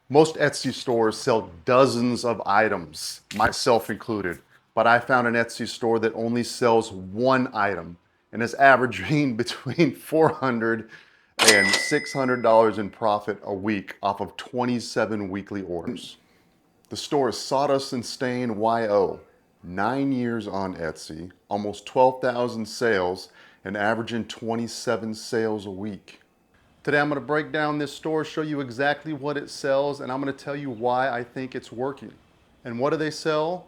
Most Etsy stores sell dozens of items, myself included, but I found an Etsy store that only sells one item and is averaging between $400 and $600 in profit a week off of 27 weekly orders. The store is Sawdust and Stain YO. 9 years on Etsy, almost 12,000 sales, and averaging 27 sales a week. Today I'm going to break down this store, show you exactly what it sells, and I'm going to tell you why I think it's working. And what do they sell?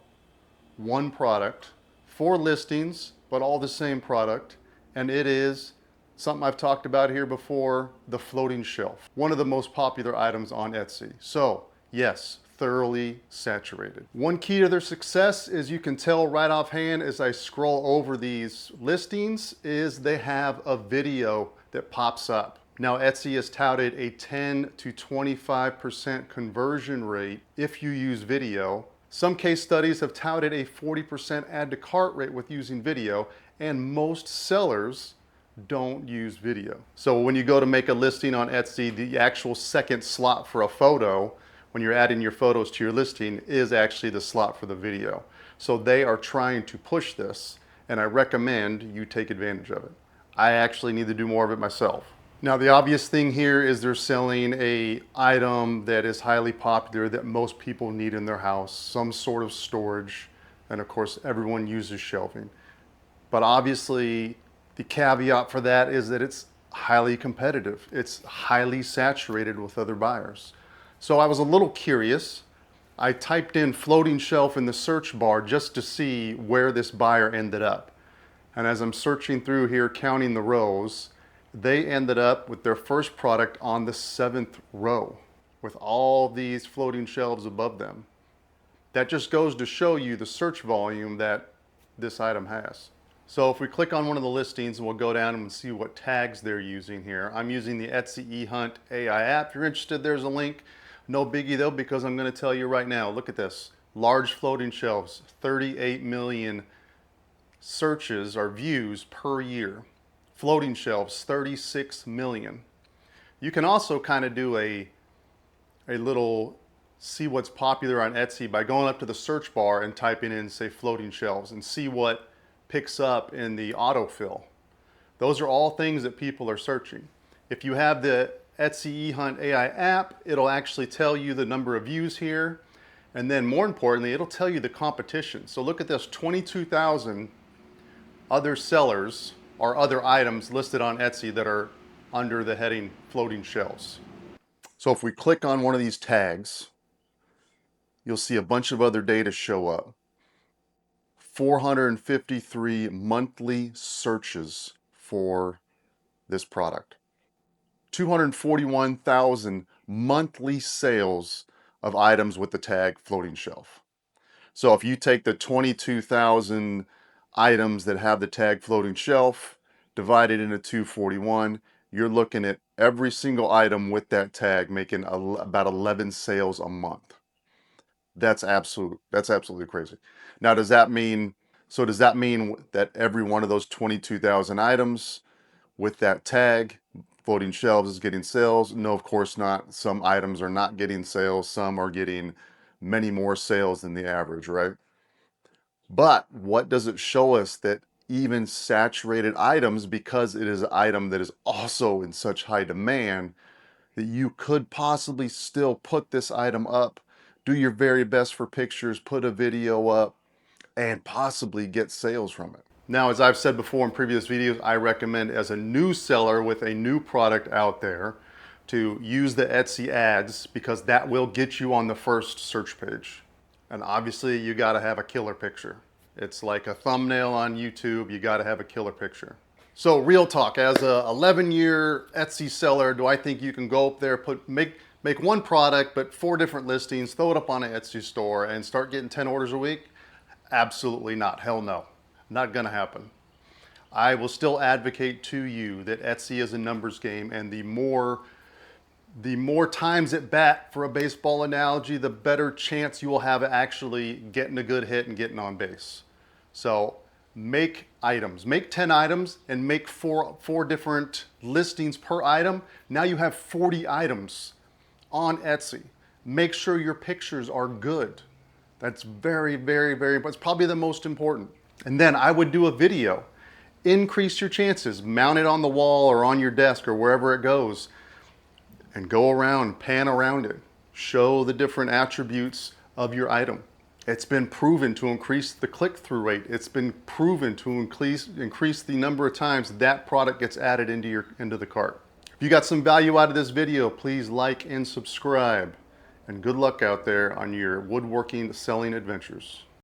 One product, four listings, but all the same product, and it is something I've talked about here before, the floating shelf. One of the most popular items on Etsy. So, yes, thoroughly saturated. One key to their success, as you can tell right offhand as I scroll over these listings, is they have a video that pops up. Now, Etsy has touted a 10 to 25% conversion rate if you use video. Some case studies have touted a 40% add to cart rate with using video, and most sellers don't use video. So when you go to make a listing on Etsy, the actual second slot for a photo, when you're adding your photos to your listing, is actually the slot for the video. So they are trying to push this, and I recommend you take advantage of it. I actually need to do more of it myself. Now, the obvious thing here is they're selling a item that is highly popular that most people need in their house, some sort of storage, and of course everyone uses shelving. But obviously the caveat for that is that it's highly competitive. It's highly saturated with other buyers. So I was a little curious. I typed in floating shelf in the search bar just to see where this buyer ended up. And as I'm searching through here, counting the rows, they ended up with their first product on the 7th row with all these floating shelves above them. That just goes to show you the search volume that this item has. So if we click on one of the listings, and we'll go down and see what tags they're using here. I'm using the Etsy eHunt AI app. If you're interested, there's a link. No biggie though, because I'm going to tell you right now, look at this. Large floating shelves, 38 million searches or views per year. Floating shelves, 36 million. You can also kind of do a little see what's popular on Etsy by going up to the search bar and typing in, say, floating shelves, and see what picks up in the autofill. Those are all things that people are searching. If you have the Etsy eHunt AI app, it'll actually tell you the number of views here, and then more importantly, it'll tell you the competition. So look at this, 22,000 other sellers or other items listed on Etsy that are under the heading floating shelves. So if we click on one of these tags, you'll see a bunch of other data show up. 453 monthly searches for this product. 241,000 monthly sales of items with the tag floating shelf. So if you take the 22,000 items that have the tag floating shelf, divided into 241, you're looking at every single item with that tag making about 11 sales a month. That's absolutely crazy. Now, does that mean that every one of those 22,000 items with that tag floating shelves is getting sales? No, of course not. Some items are not getting sales. Some are getting many more sales than the average, right? But what does it show us? That even saturated items, because it is an item that is also in such high demand, that you could possibly still put this item up, do your very best for pictures, put a video up, and possibly get sales from it. Now, as I've said before in previous videos, I recommend, as a new seller with a new product out there, to use the Etsy ads, because that will get you on the first search page. And obviously you got to have a killer picture. It's like a thumbnail on YouTube. You got to have a killer picture. So real talk, as a 11-year Etsy seller, do I think you can go up there, make one product, but 4 different listings, throw it up on an Etsy store and start getting 10 orders a week? Absolutely not. Hell no. Not gonna happen. I will still advocate to you that Etsy is a numbers game, and the more times at bat, for a baseball analogy, the better chance you will have of actually getting a good hit and getting on base. So make items, make 10 items and make four different listings per item. Now you have 40 items on Etsy. Make sure your pictures are good. That's very, very, very, it's probably the most important. And then I would do a video. Increase your chances. Mount it on the wall or on your desk or wherever it goes, and go around, pan around it. Show the different attributes of your item. It's been proven to increase the click-through rate. It's been proven to increase the number of times that product gets added into the cart. If you got some value out of this video, please like and subscribe. And good luck out there on your woodworking selling adventures.